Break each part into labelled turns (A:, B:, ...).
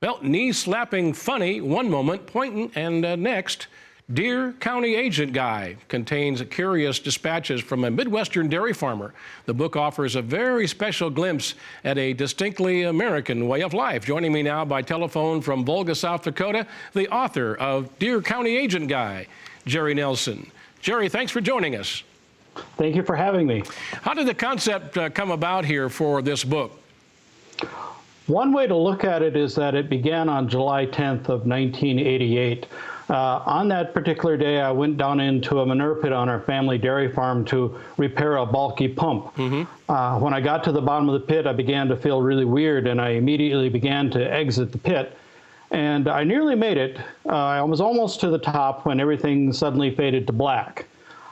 A: Well, knee-slapping funny one moment, pointing, and next, Deer County Agent Guy contains curious dispatches from a Midwestern dairy farmer. The book offers a very special glimpse at a distinctly American way of life. Joining me now by telephone from Volga, South Dakota, the author of Deer County Agent Guy, JerryNelson. Jerry, thanks for joining us.
B: Thank you for having me.
A: How did the concept come about here for this book?
B: One way to look at it is that it began on July 10th of 1988. On that particular day, I went down into a manure pit on our family dairy farm to repair a bulky pump. When I got to the bottom of the pit, I began to feel really weird, and I immediately began to exit the pit. And I nearly made it. I was almost to the top when everything suddenly faded to black.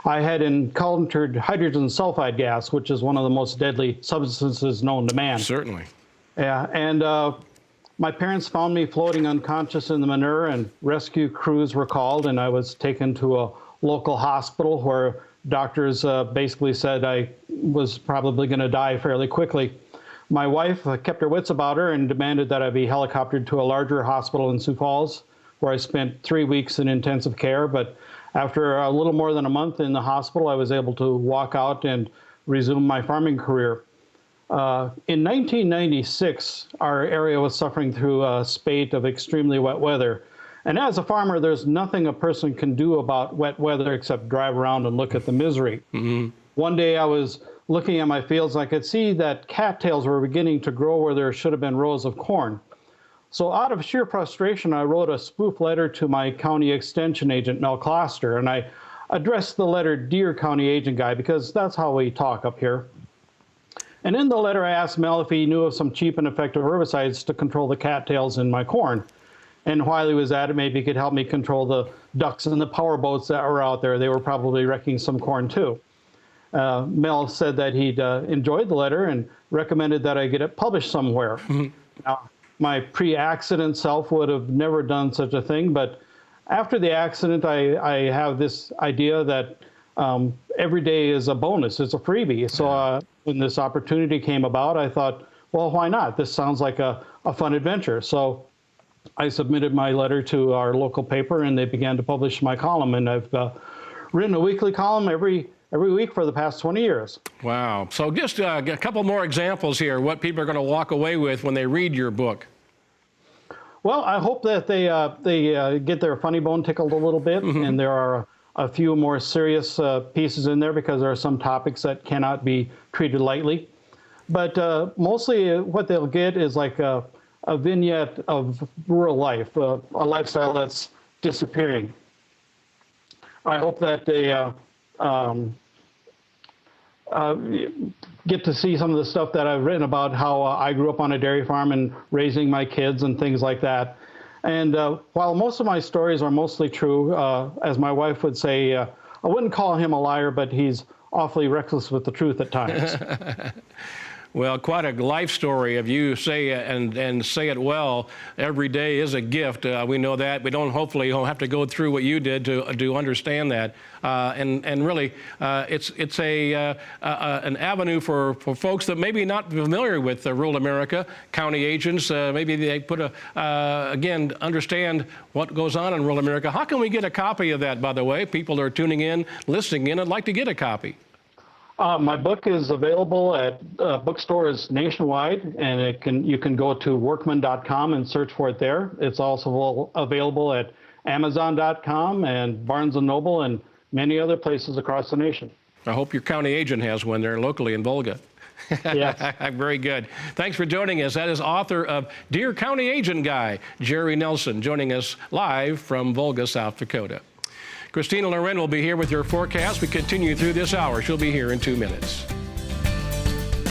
B: I had encountered hydrogen sulfide gas, which is one of the most deadly substances known to man.
A: Certainly.
B: Yeah, and my parents found me floating unconscious in the manure, and rescue crews were called, and I was taken to a local hospital where doctors basically said I was probably going to die fairly quickly. My wife kept her wits about her and demanded that I be helicoptered to a larger hospital in Sioux Falls, where I spent 3 weeks in intensive care. But after a little more than a month in the hospital, I was able to walk out and resume my farming career. In 1996, our area was suffering through a spate of extremely wet weather. And as a farmer, there's nothing a person can do about wet weather except drive around and look at the misery. One day I was looking at my fields, and I could see that cattails were beginning to grow where there should have been rows of corn. So out of sheer frustration, I wrote a spoof letter to my county extension agent, Mel Kloster, and I addressed the letter Deer County Agent Guy because that's how we talk up here. And in the letter, I asked Mel if he knew of some cheap and effective herbicides to control the cattails in my corn. And while he was at it, maybe he could help me control the ducks and the power boats that were out there. They were probably wrecking some corn too. Mel said that he'd enjoyed the letter and recommended that I get it published somewhere. Now, my pre-accident self would have never done such a thing, but after the accident, I have this idea that every day is a bonus, it's a freebie. So when this opportunity came about, I thought, well, why not? This sounds like a fun adventure. So I submitted my letter to our local paper, and they began to publish my column. And I've written a weekly column every week for the past 20 years.
A: Wow. So just a couple more examples here, what people are going to walk away with when they read your book.
B: Well, I hope that they get their funny bone tickled a little bit, and there are a few more serious pieces in there because there are some topics that cannot be treated lightly. But mostly what they'll get is like a vignette of rural life, a lifestyle that's disappearing. I hope that they get to see some of the stuff that I've written about how I grew up on a dairy farm and raising my kids and things like that. And while most of my stories are mostly true, as my wife would say, I wouldn't call him a liar, but he's awfully reckless with the truth at times.
A: Well, quite a life story of you say and say it well. Every day is a gift. We know that. We hopefully don't have to go through what you did to understand that. And really, it's an avenue for folks that maybe not familiar with rural America, county agents. Maybe they put again, understand what goes on in rural America. How can we get a copy of that, by the way? People are tuning in, listening in. I'd like to get a copy.
B: My book is available at bookstores nationwide, and you can go to workman.com and search for it there. It's also available at amazon.com and Barnes & Noble and many other places across the nation.
A: I hope your county agent has one there locally in Volga.
B: Yes.
A: Very good. Thanks for joining us. That is author of Deer County Agent Guy, JerryNelson, joining us live from Volga, South Dakota. Christina Loren will be here with your forecast. We continue through this hour. She'll be here in 2 minutes.